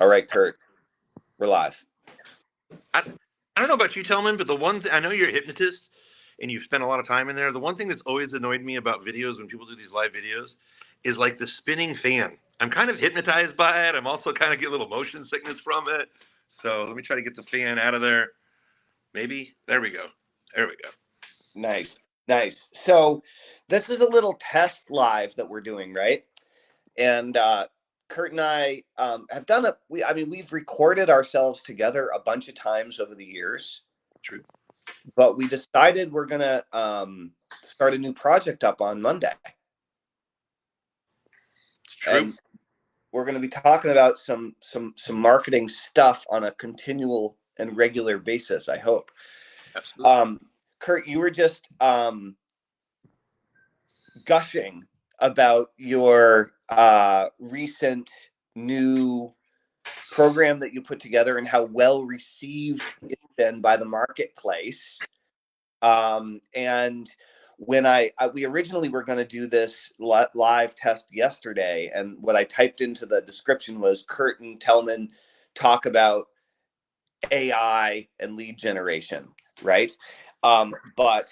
All right, Curt, we're live. I, I don't know about you, Tellman, but the one I know you're a hypnotist and you've spent a lot of time in there. The one thing that's always annoyed me about videos when people do these live videos is like the spinning fan. I'm kind of hypnotized by it. I'm also kind of get a little motion sickness from it. So let me try to get the fan out of there. Maybe. There we go. There we go. Nice, nice. So this is a little test live that we're doing, right? And Curt and I have done it. We've recorded ourselves together a bunch of times over the years. True. But we decided we're gonna start a new project up on Monday. It's true. And we're going to be talking about some marketing stuff on a continual and regular basis, I hope. Absolutely. Curt, you were just gushing about your recent new program that you put together and how well received it's been by the marketplace. And when we originally were going to do this live test yesterday, and what I typed into the description was Curt and Tellman talk about AI and lead generation, right? But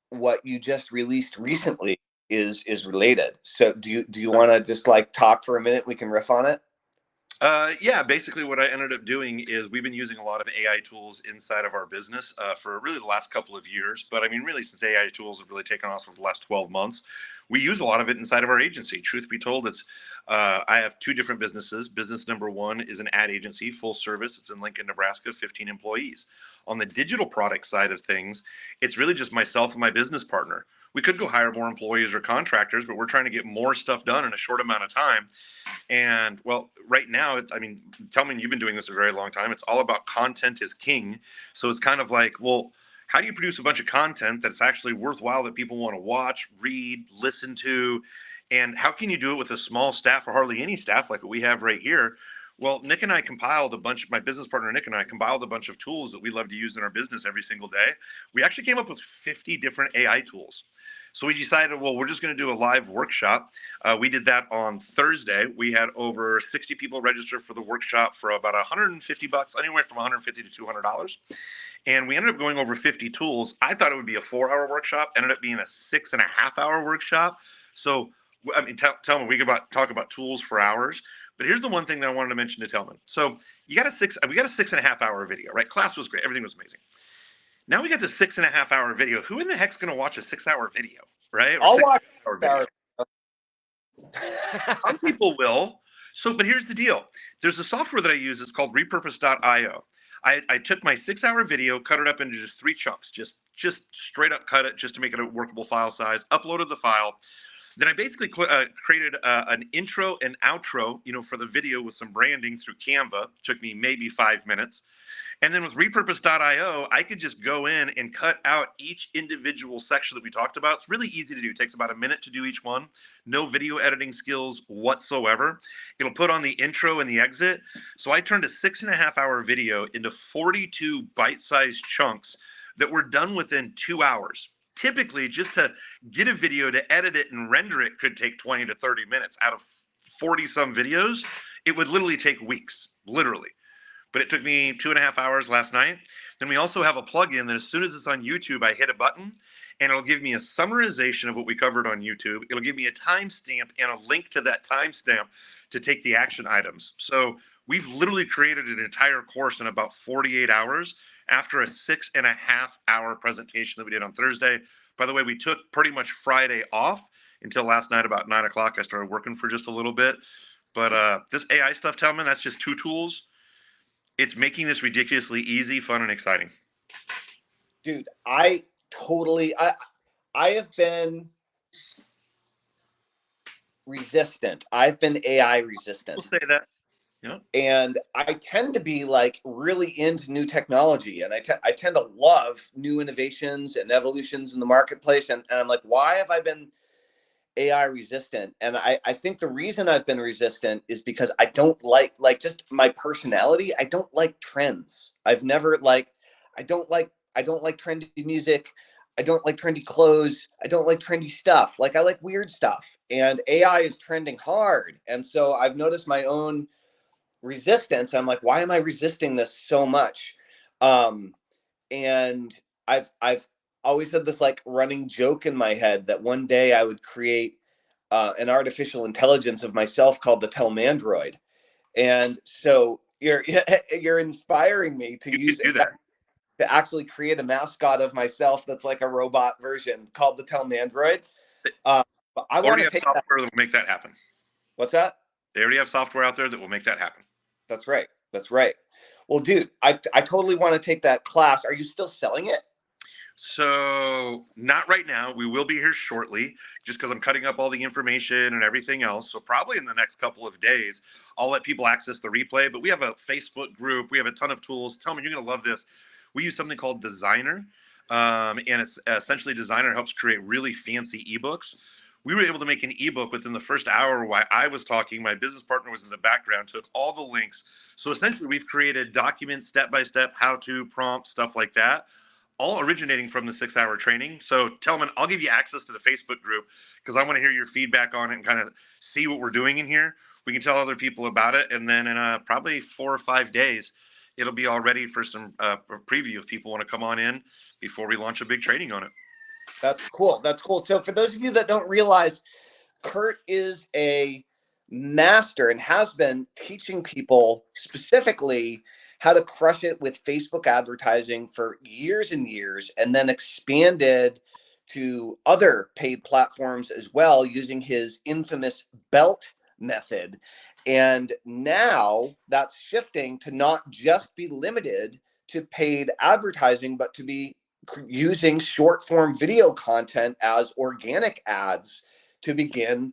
what you just released recently is related. So do you want to just like talk for a minute? We can riff on it. Yeah, basically what I ended up doing is we've been using a lot of AI tools inside of our business for really the last couple of years. But I mean, really, since AI tools have really taken off over the last 12 months, we use a lot of it inside of our agency. Truth be told, I have two different businesses. Business number one is an ad agency, full service. It's in Lincoln, Nebraska, 15 employees. On the digital product side of things, it's really just myself and my business partner. We could go hire more employees or contractors, but we're trying to get more stuff done in a short amount of time. And well, right now, I mean, Tellman, you've been doing this a very long time. It's all about content is king. So it's kind of like, well, how do you produce a bunch of content that's actually worthwhile that people want to watch, read, listen to? And how can you do it with a small staff or hardly any staff like what we have right here? Well, Nick and I compiled a bunch, my business partner Nick and I compiled a bunch of tools that we love to use in our business every single day. We actually came up with 50 different AI tools. So we decided, well, we're just going to do a live workshop. We did that on Thursday. We had over 60 people register for the workshop for about $150, anywhere from $150 to $200. And we ended up going over 50 tools. I thought it would be a 4-hour workshop, ended up being a 6.5-hour workshop. So, I mean, Tellman, we could talk about tools for hours. But here's the one thing that I wanted to mention to Tellman. So we got a 6.5-hour video, right? Class was great. Everything was amazing. Now we got the 6.5-hour video. Who in the heck's going to watch a 6-hour video, right? I'll watch video. Some people will. So, but here's the deal. There's a software that I use. It's called repurpose.io. I took my 6-hour video, cut it up into just 3 chunks, just straight up cut it just to make it a workable file size, uploaded the file. Then I basically created an intro and outro, for the video with some branding through Canva. It took me maybe 5 minutes. And then with repurpose.io, I could just go in and cut out each individual section that we talked about. It's really easy to do. It takes about a minute to do each one. No video editing skills whatsoever. It'll put on the intro and the exit. So I turned a 6.5-hour video into 42 bite-sized chunks that were done within 2 hours. Typically, just to get a video to edit it and render it could take 20 to 30 minutes. Out of 40-some videos, it would literally take weeks, literally. But it took me 2.5 hours last night. Then we also have a plugin that as soon as it's on YouTube, I hit a button and it'll give me a summarization of what we covered on YouTube. It'll give me a timestamp and a link to that timestamp to take the action items. So we've literally created an entire course in about 48 hours after a 6.5-hour presentation that we did on Thursday. By the way, we took pretty much Friday off until last night about 9 o'clock. I started working for just a little bit. But this AI stuff, Tellman, that's just 2 tools. It's making this ridiculously easy, fun, and exciting. Dude, I have been resistant. I've been AI resistant. We'll say that. Yeah. And I tend to be like really into new technology, and I tend to love new innovations and evolutions in the marketplace. And I'm like, why have I been AI resistant? And I think the reason I've been resistant is because I don't like just my personality. I don't like trends. I don't like trendy music. I don't like trendy clothes. I don't like trendy stuff. Like I like weird stuff. And AI is trending hard. And so I've noticed my own resistance. I'm like, why am I resisting this so much? Um, and I've always had this like running joke in my head that one day I would create an artificial intelligence of myself called the Tellman. And so you're inspiring me to You could use do AI that. to actually create a mascot of myself that's like a robot version called the Tellman. But I They want already to have take that. software that will make that happen. What's that? They already have software out there that will make that happen. That's right. That's right. Well, dude, I totally want to take that class. Are you still selling it? So, not right now. We will be here shortly, just because I'm cutting up all the information and everything else. So, probably in the next couple of days, I'll let people access the replay. But we have a Facebook group. We have a ton of tools. Tell me, you're going to love this. We use something called Designer, and it's essentially Designer helps create really fancy ebooks. We were able to make an ebook within the first hour while I was talking. My business partner was in the background, took all the links. So essentially, we've created documents, step by step, how to prompt, stuff like that, all originating from the 6 hour training. So, Tellman, I'll give you access to the Facebook group because I want to hear your feedback on it and kind of see what we're doing in here. We can tell other people about it. And then in probably 4 or 5 days, it'll be all ready for some preview if people want to come on in before we launch a big training on it. That's cool. That's cool. So for those of you that don't realize, Curt is a master and has been teaching people specifically how to crush it with Facebook advertising for years and years, and then expanded to other paid platforms as well using his infamous belt method. And now that's shifting to not just be limited to paid advertising, but to be using short form video content as organic ads to begin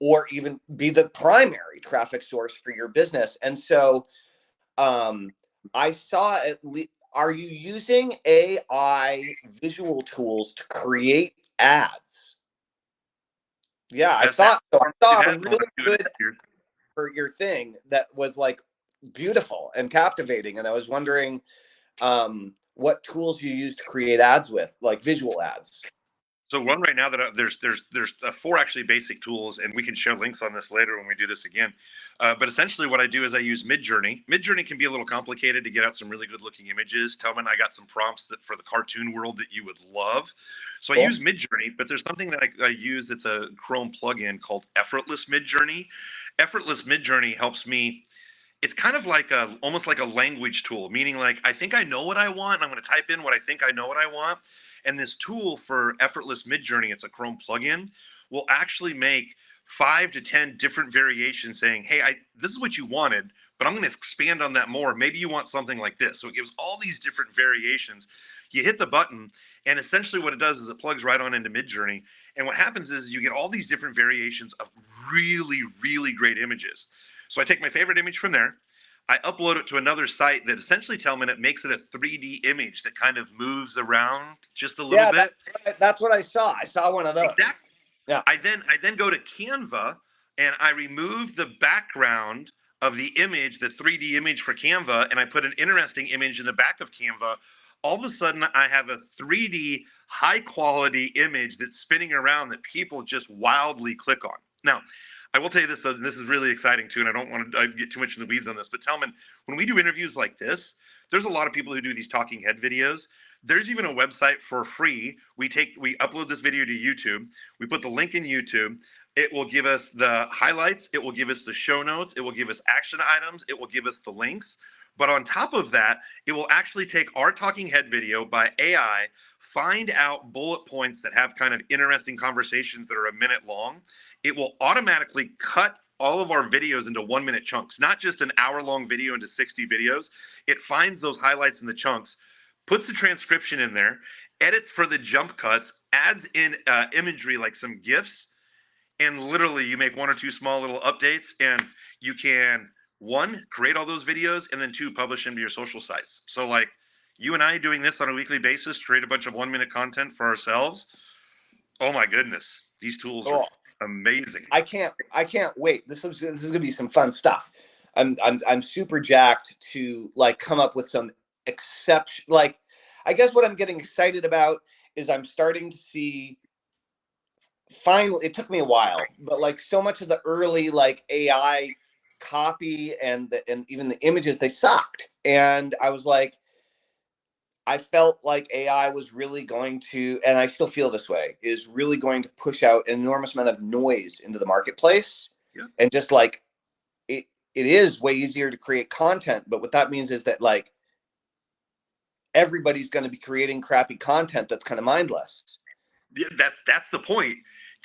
or even be the primary traffic source for your business. And so I saw at least, are you using AI visual tools to create ads? Yeah, I Best thought so. I we've saw a had in the really last 2.5 good years. for your thing that was like beautiful and captivating. And I was wondering what tools you use to create ads with, like visual ads. So one right now that there's 4 actually basic tools, and we can share links on this later when we do this again. But essentially, what I do is I use Midjourney. Midjourney can be a little complicated to get out some really good looking images. Tellman, I got some prompts that for the cartoon world that you would love. So I Cool. use Midjourney, but there's something that I use that's a Chrome plugin called Effortless Midjourney. Effortless Midjourney helps me. It's kind of like almost like a language tool, meaning like I think I know what I want. I'm going to type in what I think I know what I want, and this tool for Effortless Midjourney, it's a Chrome plugin, will actually make 5 to 10 different variations saying, hey, this is what you wanted, but I'm going to expand on that more. Maybe you want something like this. So it gives all these different variations. You hit the button, and essentially what it does is it plugs right on into Midjourney. And what happens is you get all these different variations of really, really great images. So I take my favorite image from there. I upload it to another site that essentially Tellman it makes it a 3D image that kind of moves around just a little Yeah, bit. that's what I saw. I saw one of those. Exactly. Yeah. I then go to Canva and I remove the background of the image, the 3D image for Canva, and I put an interesting image in the back of Canva. All of a sudden, I have a 3D high quality image that's spinning around that people just wildly click on. Now, I will tell you this, though, and this is really exciting too, and I don't want to get too much in the weeds on this, but Tellman, when we do interviews like this, there's a lot of people who do these talking head videos. There's even a website for free. We upload this video to YouTube. We put the link in YouTube. It will give us the highlights. It will give us the show notes. It will give us action items. It will give us the links. But on top of that, it will actually take our talking head video by AI, find out bullet points that have kind of interesting conversations that are a minute long. It will automatically cut all of our videos into 1 minute chunks, not just an hour-long video into 60 videos. It finds those highlights in the chunks, puts the transcription in there, edits for the jump cuts, adds in imagery like some GIFs, and literally you make 1 or 2 small little updates, and you can, 1, create all those videos, and then 2, publish them to your social sites. So like you and I doing this on a weekly basis, create a bunch of 1 minute content for ourselves. Oh my goodness, these tools are Cool. amazing. I can't wait. This is gonna be some fun stuff. I'm super jacked to like come up with some exception. Like, I guess what I'm getting excited about is I'm starting to see. Finally, it took me a while, but like so much of the early like AI copy and even the images, they sucked. And I was like, I felt like AI was really going to, and I still feel this way, is really going to push out an enormous amount of noise into the marketplace. Yeah. And just like it is way easier to create content, but what that means is that like everybody's going to be creating crappy content that's kind of mindless. Yeah, that's the point.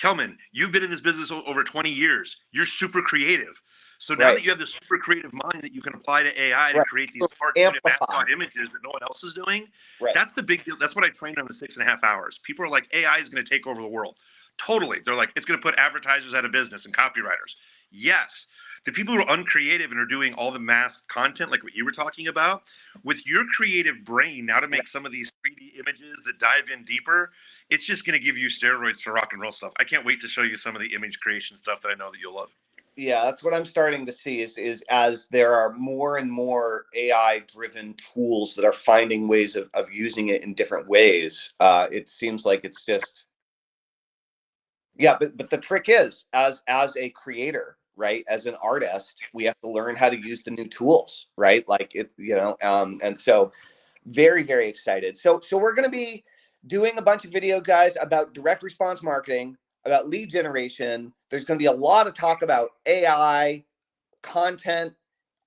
Tellman, you've been in this business over 20 years. You're super creative. So now Right. that you have this super creative mind that you can apply to AI to Right. create these cartoon and Amplify. mascot images that no one else is doing, Right. that's the big deal. That's what I trained on the 6.5 hours. People are like, AI is going to take over the world. Totally. They're like, it's going to put advertisers out of business and copywriters. Yes. The people who are uncreative and are doing all the mass content, like what you were talking about, with your creative brain now to make some of these 3D images that dive in deeper, it's just going to give you steroids to rock and roll stuff. I can't wait to show you some of the image creation stuff that I know that you'll love. Yeah, that's what I'm starting to see is as there are more and more AI driven tools that are finding ways of using it in different ways. It seems like it's just, yeah, but the trick is as a creator, right? As an artist, we have to learn how to use the new tools, right? Like it, and so very, very excited. So we're going to be doing a bunch of video, guys, about direct response marketing, about lead generation. There's going to be a lot of talk about AI, content,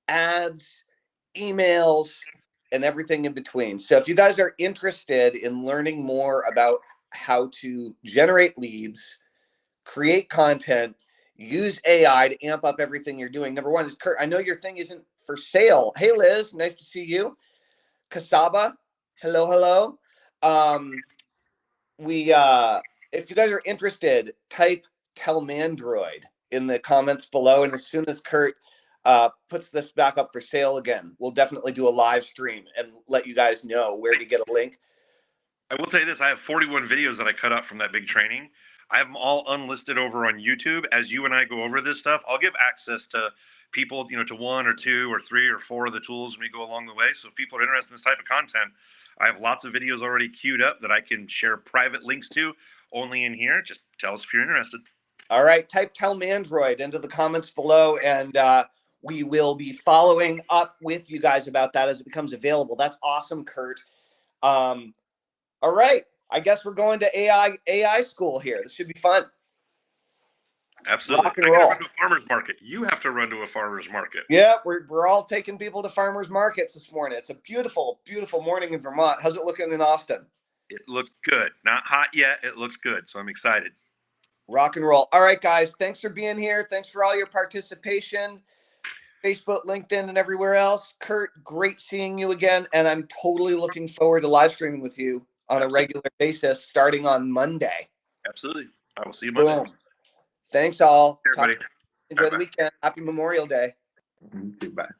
ads, emails, and everything in between. So if you guys are interested in learning more about how to generate leads, create content, use AI to amp up everything you're doing. Number one is Curt. I know your thing isn't for sale. Hey, Liz, nice to see you. Kasaba, hello. We if you guys are interested, type Tellmandroid in the comments below, and as soon as Curt puts this back up for sale again, we'll definitely do a live stream and let you guys know where to get a link. I will tell you this, I have 41 videos that I cut up from that big training. I have them all unlisted over on YouTube. As you and I go over this stuff, I'll give access to people, to one or two or three or four of the tools when we go along the way. So if people are interested in this type of content, I have lots of videos already queued up that I can share private links to only in here. Just tell us if you're interested. All right, type Tellmandroid into the comments below, and we will be following up with you guys about that as it becomes available. That's awesome, Curt. All right, I guess we're going to AI school here. This should be fun. Absolutely. Rock and I got to roll. run to a farmer's market. You have to run to a farmer's market. Yeah, we're all taking people to farmers markets this morning. It's a beautiful, beautiful morning in Vermont. How's it looking in Austin? It looks good. Not hot yet. It looks good. So I'm excited. Rock and roll. All right, guys. Thanks for being here. Thanks for all your participation. Facebook, LinkedIn, and everywhere else. Curt, great seeing you again. And I'm totally looking forward to live streaming with you on a regular basis starting on Monday. Absolutely. I will see you Monday. Boom. Thanks all. Everybody. Enjoy the weekend. Happy Memorial Day. Goodbye.